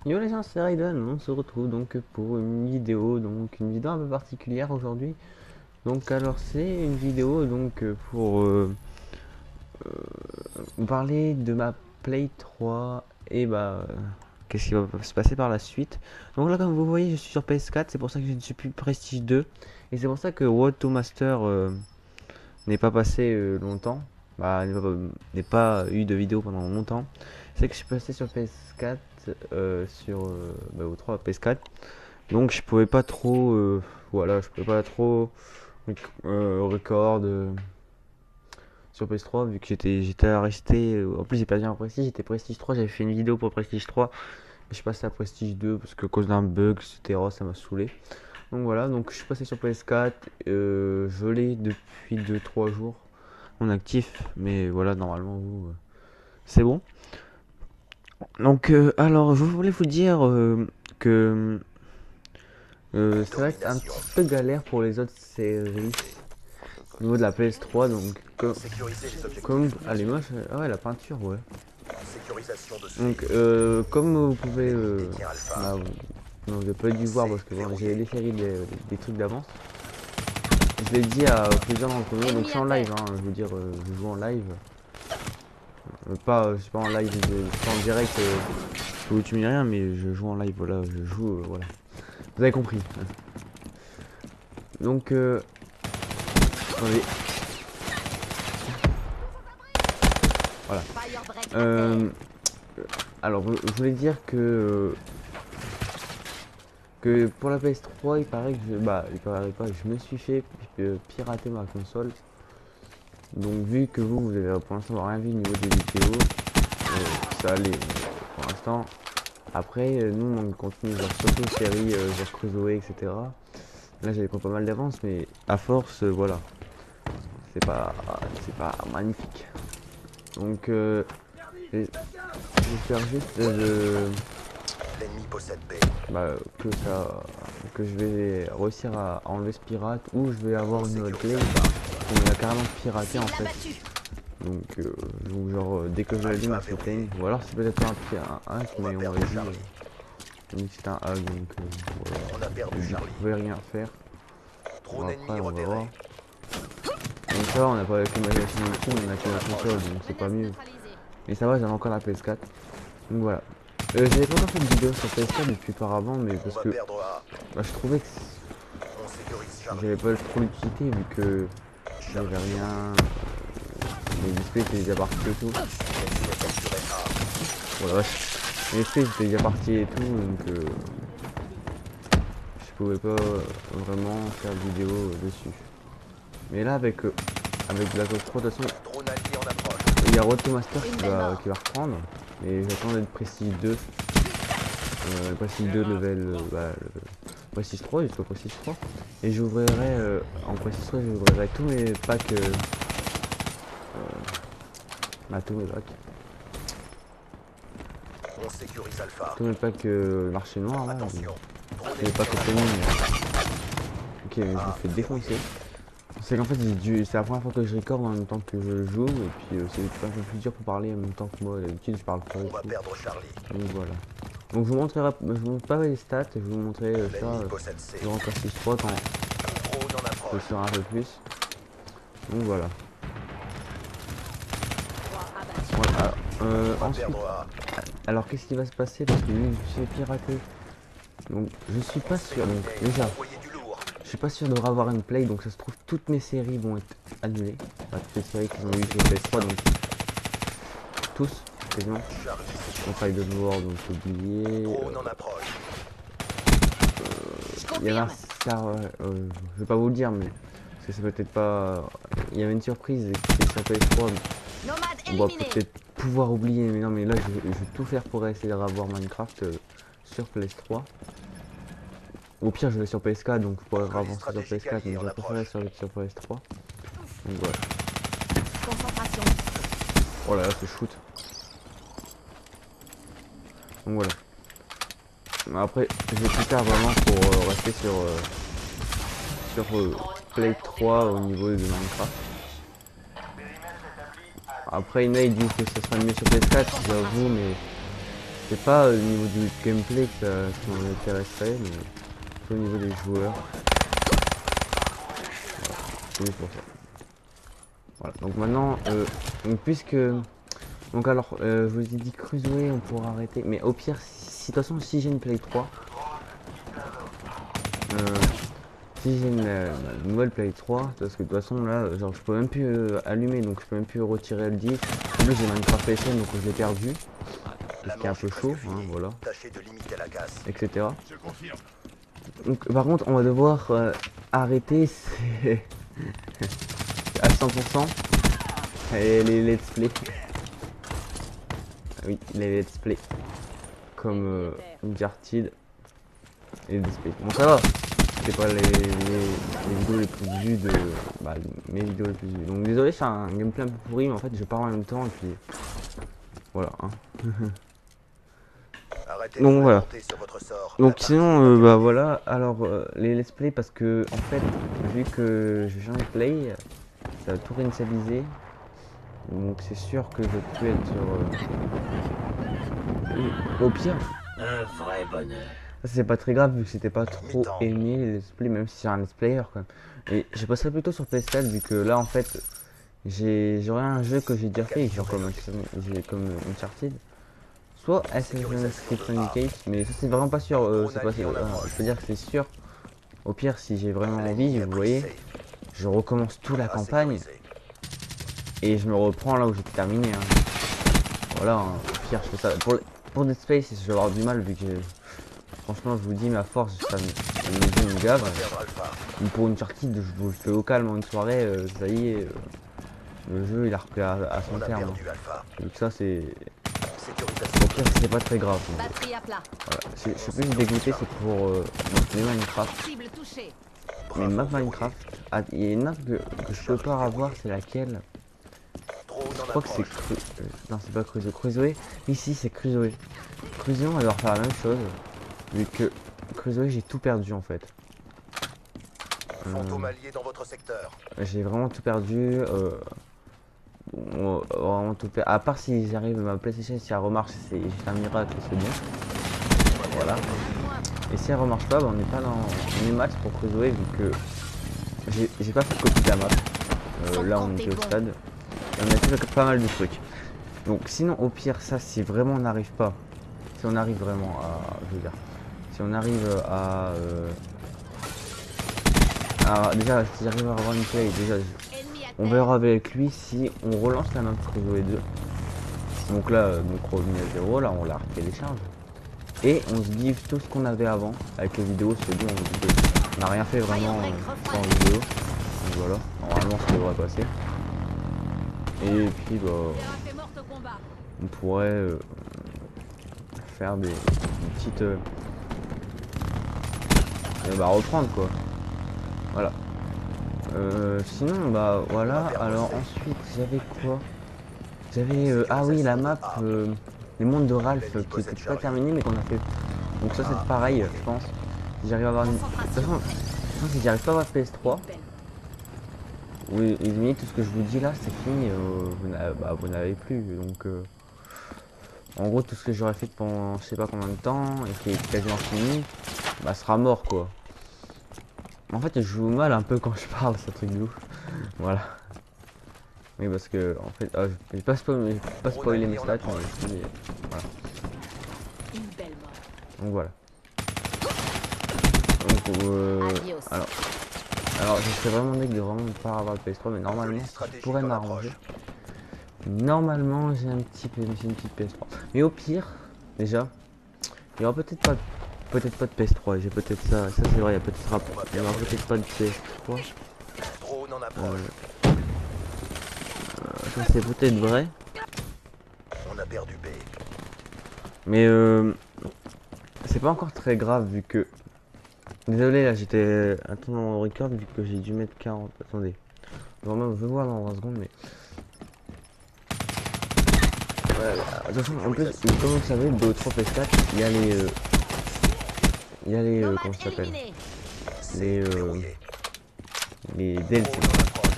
Yo les gens, c'est Raiden, on se retrouve donc pour une vidéo un peu particulière aujourd'hui. Donc alors c'est une vidéo pour vous parler de ma Play 3 et qu'est-ce qui va se passer par la suite. Donc là comme vous voyez je suis sur PS4, c'est pour ça que je ne suis plus Prestige 2 et c'est pour ça que Road to Master n'est pas passé longtemps, n'est pas eu de vidéo pendant longtemps. C'est que je suis passé sur PS4 au 3 PS4, donc je pouvais pas trop record sur PS3 vu que j'étais resté en plus j'ai perdu un prestige, j'étais prestige 3, j'avais fait une vidéo pour prestige 3 mais je suis passé à prestige 2 parce que à cause d'un bug etc ça m'a saoulé. Donc voilà, donc je suis passé sur PS4, je l'ai depuis 2-3 jours en actif, mais voilà, normalement vous c'est bon. Donc alors je voulais vous dire que ça va être un petit peu galère pour les autres séries au niveau de la PS3, donc comme elle est moche, ah ouais la peinture ouais. Donc comme vous pouvez non, vous n'avez pas dû voir parce que bon, j'ai les séries des trucs d'avance. Je l'ai dit à plusieurs d'entre vous, donc c'est en live, hein, je veux dire, je joue en live. Je suis pas en live, je suis pas en direct, où tu me dis rien, mais je joue en live, voilà, je joue, voilà. Vous avez compris. Donc, attendez. Voilà. Alors, je voulais dire que pour la PS3, il paraît que je me suis fait pirater ma console. Donc vu que vous avez pour l'instant rien vu au niveau des vidéos, ça allait pour l'instant. Après nous on continue genre surtout série genre Crusoe etc. Là j'avais pas mal d'avance mais à force voilà. C'est pas magnifique. Donc je vais faire juste que je vais réussir à enlever ce pirate ou je vais avoir une nouvelle clé. On a carrément piraté en fait. Donc genre dès que je l'allume elle s'éteigne. Ou alors c'est peut-être un hack mais on m'avait dit que c'était un hack donc voilà. Je pouvais rien faire. Bon, après on va voir. Donc ça va, on n'a pas avec l'imagination ultime, on a que la console donc c'est pas mieux. Mais ça va, j'avais encore la PS4. Donc voilà. J'avais pas encore fait de vidéo sur PS4 depuis auparavant mais parce que je trouvais que j'avais pas trop l'utilité vu que j'avais rien. Les displays étaient déjà partis et tout. Voilà, les displays étaient déjà partis et tout, donc je pouvais pas vraiment faire de vidéo dessus. Mais là avec Black Ops 3 de toute façon, il y a Road to Master qui va reprendre. Et j'attends d'être Prestige 2. Prestige 2 level Prestige 3, jusqu'au Prestige 3. Et j'ouvrirai en Prestige 3 j'ouvrirai tous mes packs. Tous mes packs. On sécurise Alpha. Tous mes packs marché noir là. Les packs opening. Ok, je me fais défoncer. C'est qu'en fait c'est la première fois que je record en même temps que je joue. Et puis c'est un peu plus dur pour parler en même temps que moi. D'habitude je parle pas. On va perdre Charlie. Donc voilà. Donc je vous montrerai, je vous montre pas les stats, je vous montrerai ça durant Prestige 3 quand je serai un peu plus. Donc voilà. Ensuite, alors qu'est-ce qui va se passer parce que lui je suis piraté. Donc je suis pas sûr, donc déjà je suis pas sûr de revoir une play, donc ça se trouve toutes mes séries vont être annulées. Enfin, toutes les séries qui ont eu sur PS3, donc tous quasiment. On travaille de voir donc oublié. Il y avait un je vais pas vous le dire mais parce que c'est peut-être pas. Il y avait une surprise qui était sur PS3. On va peut-être pouvoir oublier, mais non, mais là je vais tout faire pour essayer de revoir Minecraft sur PS3. Au pire, je vais sur PS4 donc je pourrais avancer sur PS4, mais je préférerais sur PS3. Donc voilà. Concentration. Oh là là, c'est shoot. Donc voilà. Après, je vais plus tard vraiment pour rester sur Play 3 au niveau de Minecraft. Après, il y en a ils disent que ça sera mieux sur PS4, j'avoue, mais c'est pas au niveau du gameplay qui m'intéresserait, mais plutôt au niveau des joueurs. Oui, pour ça. Voilà, donc maintenant, donc puisque. Donc alors, je vous ai dit Crusoe, on pourra arrêter, mais au pire, si de toute façon, si j'ai une Play 3, si j'ai une nouvelle Play 3, parce que de toute façon là, genre je peux même plus allumer, donc je peux même plus retirer le disque. En plus j'ai Minecraft PSN, donc je l'ai perdu, ce qui est un peu chaud, hein, voilà, etc. Donc par contre, on va devoir arrêter à 100% et les let's play. Oui, les let's play comme Uncharted et les let's play. Bon ça va. C'est pas les vidéos les plus vues de mes vidéos les plus vues. Donc désolé, c'est un gameplay un peu pourri, mais en fait je parle en même temps et puis voilà. Hein. Donc voilà. Donc sinon bah voilà. Alors les let's play parce que en fait vu que je viens de play, ça va tout réinitialiser. Donc c'est sûr que je vais plus être sur au pire. Un vrai bonheur. C'est pas très grave vu que c'était pas trop aimé les let's play, même si c'est un let's player quand même. Et je passerai plutôt sur PS4 vu que là en fait j'aurais un jeu que j'ai déjà fait, genre comme Uncharted, soit Assassin's Creed Syndicate, mais ça c'est vraiment pas sûr, c'est pas sûr, je peux dire que c'est sûr. Au pire si j'ai vraiment envie, vous voyez, je recommence toute la campagne et je me reprends là où j'ai terminé. Hein. Voilà, hein. Au pire je fais ça. Pour Dead Space je vais avoir du mal vu que franchement, je vous dis, ma force, ça me gave. Pour une Uncharted, je vous le fais au calme en une soirée, ça y est, le jeu il a repris à son terme. Donc ça, c'est. Au pire, c'est pas très grave. Voilà. Je suis plus dégoûté, c'est pour les Minecraft. Mais map Minecraft, il y a une map que je peux pas avoir, c'est laquelle? Je crois que c'est non, c'est pas Crusoe. Ici, c'est Crusoe. Crusoe, on va devoir faire la même chose. Vu que Crusoe j'ai tout perdu en fait. Dans votre secteur. J'ai vraiment tout perdu. Vraiment tout perdu. À part si j'arrive ma PlayStation, si elle remarche, c'est un miracle, c'est bien. Voilà. Et si elle remarche pas, bah, on n'est pas dans. On est max pour Crusoe vu que j'ai pas fait copie de la map. Là on était au stade. On a fait pas mal de trucs. Donc sinon au pire ça si vraiment on n'arrive pas. Si on arrive vraiment à. Je veux dire. Si on arrive à déjà si j'arrive à avoir une play, déjà on verra avec lui si on relance la map Crusoe 2. Donc là donc revenu à 0, là on la télécharge. Et on se give tout ce qu'on avait avant avec les vidéos, c'est bon, on n'a rien fait vraiment sans vidéo. Donc voilà, normalement ça devrait passer. Et puis bah on pourrait faire des petites bah reprendre quoi. Voilà. Sinon bah voilà. Alors ensuite j'avais quoi? J'avais ah oui la map les mondes de Ralph qui était pas terminé mais qu'on a fait. Donc ça c'est pareil je pense. Si j'arrive à avoir une. De toute façon si j'arrive pas à avoir PS3. Oui, limite tout ce que je vous dis là c'est fini, vous n'avez plus donc en gros tout ce que j'aurais fait pendant je sais pas combien de temps et qui est quasiment fini, bah sera mort quoi. En fait je joue mal un peu quand je parle, ce truc de ouf. Voilà. Oui parce que en fait je vais pas spoiler mes stats mais voilà. Donc voilà. Donc alors je serais vraiment deg de vraiment ne pas avoir le PS3 mais normalement ça pourrait m'arranger. Normalement j'ai une petite PS3. Mais au pire, déjà, il y aura peut-être pas de PS3, j'ai peut-être ça c'est vrai, il y aura peut-être pas de PS3. Ça c'est peut-être vrai. On a perdu B. Mais c'est pas encore très grave vu que. Désolé là j'étais attends en record vu que j'ai dû mettre 40. Attendez. Vraiment je vais voir dans 20 secondes mais. Voilà, de toute façon, en plus, comme vous le savez, BO3 PS4, il y a les il y a les Nomade comment ça s'appelle, éliminé. les Verrouillé. les Drone DLC. en approche.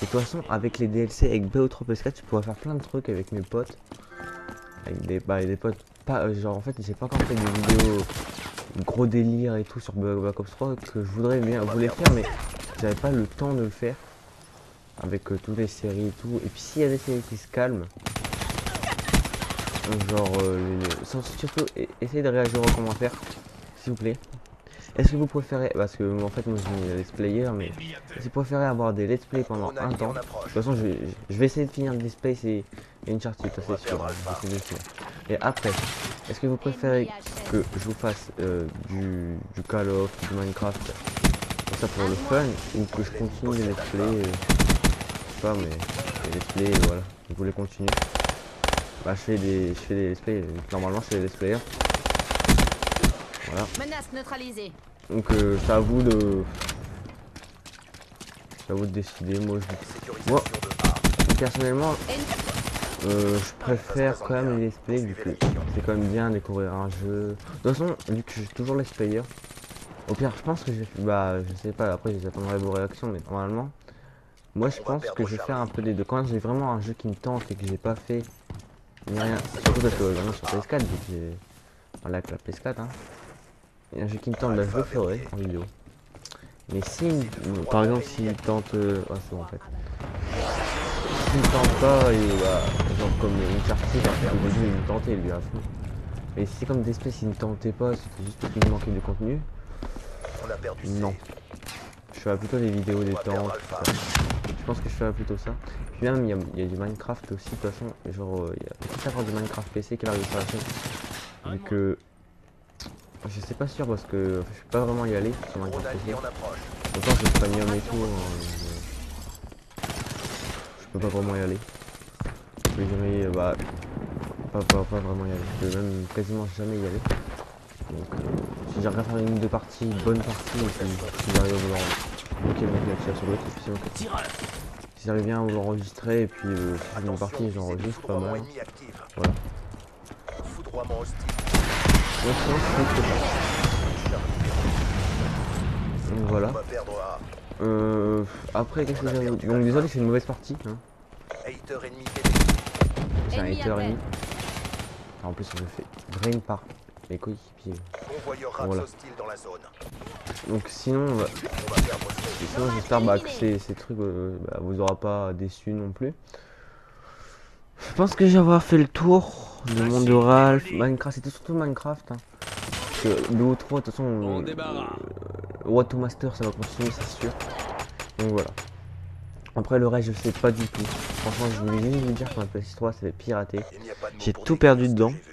Et de toute façon, avec les DLC, avec BO3 PS4, tu pourrais faire plein de trucs avec mes potes. Avec des potes. Pas, genre, en fait, j'ai pas encore fait des vidéos gros délire et tout sur Black Ops 3 que je voulais faire, mais j'avais pas le temps de le faire. Avec toutes les séries et tout. Et puis, s'il y a des séries qui se calment, genre, surtout, essayez de réagir aux commentaires, s'il vous plaît. Est-ce que vous préférez, parce que en fait moi je suis let's player, mais est-ce que vous préférez avoir des let's play pendant Drone un allié temps? en De approche. toute façon je vais essayer de finir le display, c'est Uncharted, ça On va c'est sûr, perdre hein, Alpha. je vais essayer de le finir. Et après, est-ce que vous préférez que je vous fasse du Call of, du Minecraft, pour ça pour le fun, ou que je continue les let's play, je sais pas, mais les let's play, voilà, vous voulez continuer? Bah je fais des let's play, normalement je fais des let's players, voilà. Menace neutralisée. Donc c'est à vous de décider. Moi, Sécurisation de A. personnellement, Ennemi. je préfère quand même les let's play vu que c'est quand même bien découvrir un jeu. De toute façon, vu que je suis toujours let's player, au pire, je pense que je sais pas. Après, j'attendrai vos réactions, mais normalement, moi, je On va pense perdre que je vais faire un Charlie. peu des deux. Quand j'ai vraiment un jeu qui me tente et que j'ai pas fait ni rien, surtout parce que maintenant sur PS4, vu que j'ai voilà, avec la PS4, hein, il y a un jeu qui me tente, bah, je le ferai en vidéo. Mais si, par exemple, s'il tente, ah, c'est bon en fait. S'il me tente pas, et bah, genre comme Uncharted, au début il me tentait lui à fond. Mais si comme des espèces il me tentait pas, c'était juste parce qu'il me manquait de contenu, On a perdu C. non. Je ferais plutôt des vidéos On va détente, perdre tout Alpha. ça. Je pense que je ferais plutôt ça. Puis même il y a du Minecraft aussi, de toute façon, genre il y a peut-être avoir du Minecraft PC qui arrive sur la chaîne. Vu que je sais pas sûr parce que je vais pas vraiment y aller sur Drone Minecraft allié PC. en approche. Autant je premium et tout, je peux pas vraiment y aller. Je peux jamais, bah, pas vraiment y aller. Je peux même quasiment jamais y aller. Donc, si j'arrive à faire une ou deux parties, bonne partie, et puis si j'arrive à vouloir. Ok, le mec il a tiré sur l'autre, et puis c'est ok. Si j'arrive bien à vous l'enregistrer, et puis si je fais une partie, j'enregistre pas Foudroiement mal. ennemi actif. Voilà. Foudroiement hostile. Donc, sinon, c'est que ça. Donc, voilà. On va perdre A. Après, qu'est-ce que j'ai à vous dire? Donc, désolé, c'est une mauvaise partie. Hein. Hater ennemi détecté. C'est un Ennemi hater à ennemi. peine. En plus, je fais drain par mes coéquipiers. Convoyeur Raps Voilà. hostile dans la zone. Donc, sinon, On va perdre C. sinon j'espère que ces trucs vous aura pas déçu non plus. Je pense que j'ai avoir fait le tour du monde de Ralph. Minecraft, c'était surtout Minecraft. Hein. Parce que le O3, de toute façon, What to Master, ça va continuer, c'est sûr. Donc voilà. Après le reste, je sais pas du tout. Franchement, je voulais juste vous dire que ma PS3 c'est piraté. Il n'y a pas de mots J'ai pour tout décrire perdu ce que dedans. j'ai vu.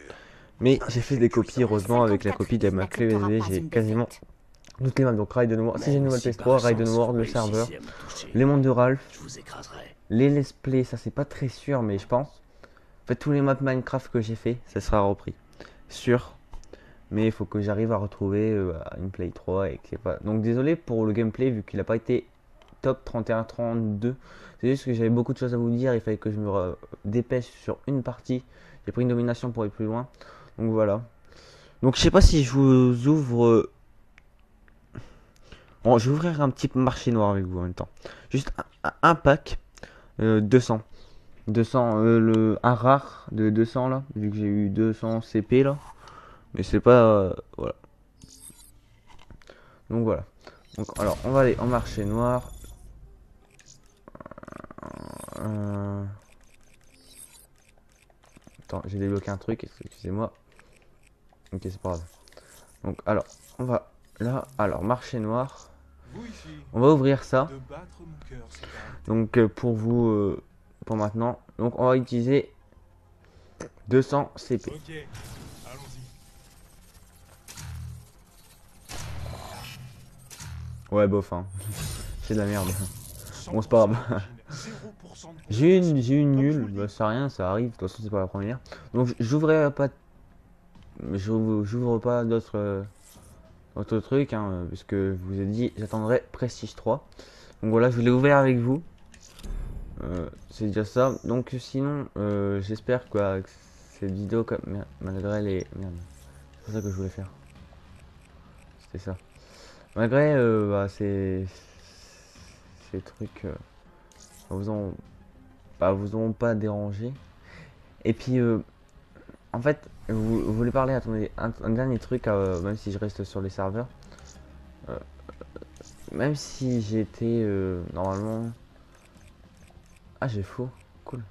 Mais j'ai fait des copies, heureusement, avec la copie de ma clé USB, j'ai quasiment toutes les maps. Donc Raiden World, si j'ai une nouvelle PS3, Raiden World, le serveur, les mondes de Ralph, les let's play, ça c'est pas très sûr, mais je pense. En fait, tous les maps Minecraft que j'ai fait, ça sera repris. Sûr. Mais il faut que j'arrive à retrouver une Play 3 et que c'est pas. Donc désolé pour le gameplay vu qu'il a pas été top 31-32. C'est juste que j'avais beaucoup de choses à vous dire, il fallait que je me dépêche sur une partie. J'ai pris une domination pour aller plus loin. Donc voilà. Donc je sais pas si je vous ouvre. Bon, je vais ouvrir un petit marché noir avec vous en même temps. Juste un pack 200. 200 un rare de 200 là, vu que j'ai eu 200 CP là. Mais c'est pas voilà. Donc voilà. Donc alors on va aller en marché noir. Attends, j'ai débloqué un truc, excusez-moi. Ok, c'est pas grave. Donc alors, on va là, alors marché noir. On va ouvrir ça. Donc pour vous pour maintenant. Donc on va utiliser 200 CP. Ouais, bof hein. C'est de la merde. Bon, c'est pas grave. J'ai une nulle, bah, ça rien, ça arrive, de toute façon c'est pas la première. Donc j'ouvrirai pas, j'ouvre pas d'autres trucs, hein, puisque je vous ai dit j'attendrai Prestige 3. Donc voilà, je voulais ouvrir avec vous. C'est déjà ça. Donc sinon, j'espère que cette vidéo, malgré les... Merde, c'est pour ça que je voulais faire. c'est ça. Malgré bah, ces trucs vous ont vous auront pas dérangé. Et puis en fait, vous voulez parler, attendez, un dernier truc, même si je reste sur les serveurs. Euh, Même si j'étais normalement... Ah, j'ai faux, cool.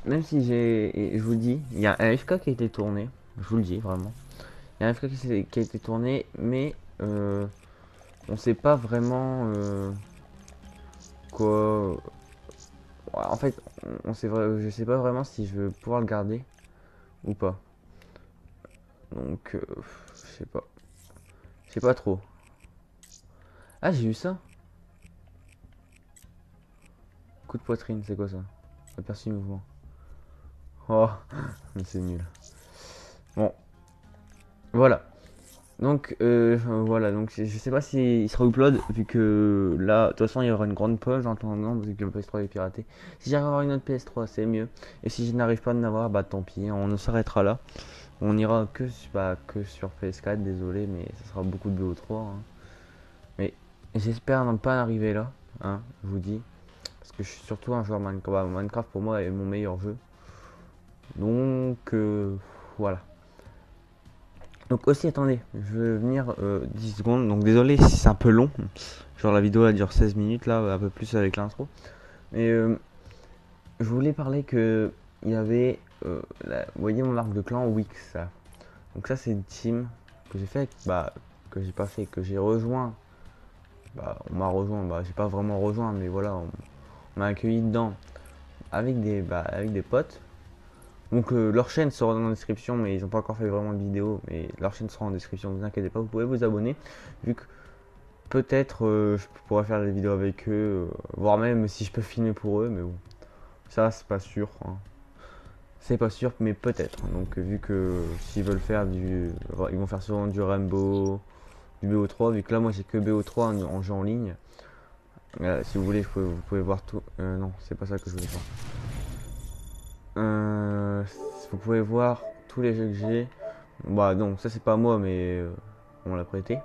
Même si j'ai... et je vous le dis, il y a un FK qui a été tourné, je vous le dis vraiment. Il y a un FK qui a été tourné, mais on sait pas vraiment quoi... En fait, je sais pas vraiment si je veux pouvoir le garder ou pas. Donc, je sais pas. Je sais pas trop. Ah, j'ai eu ça. Coup de poitrine, c'est quoi ça? Aperçu mouvement. Oh, c'est nul. Bon, voilà. Donc, voilà. Donc, je sais pas s'il sera upload, vu que là, de toute façon, il y aura une grande pause en attendant, parce que le PS3 est piraté. Si j'arrive à avoir une autre PS3, c'est mieux. Et si je n'arrive pas à en avoir, bah tant pis, on s'arrêtera là. On ira que sur PS4, désolé, mais ça sera beaucoup de BO3. Hein. Mais j'espère ne pas arriver là, hein, je vous dis. Parce que je suis surtout un joueur Minecraft. Bah, Minecraft pour moi est mon meilleur jeu. Donc voilà. Donc aussi attendez, je vais venir 10 secondes. Donc désolé si c'est un peu long. Genre la vidéo elle dure 16 minutes là, un peu plus avec l'intro. Mais je voulais parler que il y avait vous voyez mon arc de clan Wix ça. Donc ça c'est une team que j'ai fait que j'ai pas fait, que j'ai rejoint. Bah on m'a rejoint, bah j'ai pas vraiment rejoint mais voilà, on m'a accueilli dedans avec des potes. Donc leur chaîne sera dans la description, mais ils n'ont pas encore fait vraiment de vidéo, mais leur chaîne sera en description, ne vous inquiétez pas, vous pouvez vous abonner, vu que peut-être je pourrais faire des vidéos avec eux, voire même si je peux filmer pour eux, mais bon, ça c'est pas sûr, hein. C'est pas sûr, mais peut-être. Donc vu que s'ils veulent faire ils vont faire souvent du Rainbow, du BO3, vu que là moi j'ai que BO3 en jeu en ligne. Si vous voulez, vous pouvez voir tout. Non, c'est pas ça que je voulais faire. Vous pouvez voir tous les jeux que j'ai. Bah non, ça c'est pas moi, mais on l'a prêté.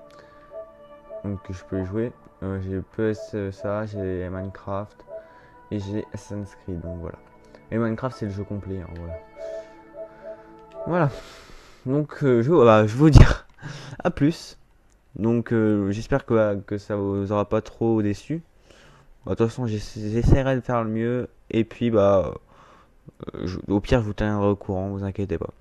Donc je peux y jouer. J'ai PSA, j'ai Minecraft et j'ai Assassin's Creed. Donc voilà. Et Minecraft c'est le jeu complet. Hein, voilà. Voilà. Donc je vais vous dire à plus. Donc j'espère que ça vous aura pas trop déçu. Bah, de toute façon j'essaierai de faire le mieux. Et puis au pire je vous tiendrai au courant, vous inquiétez pas.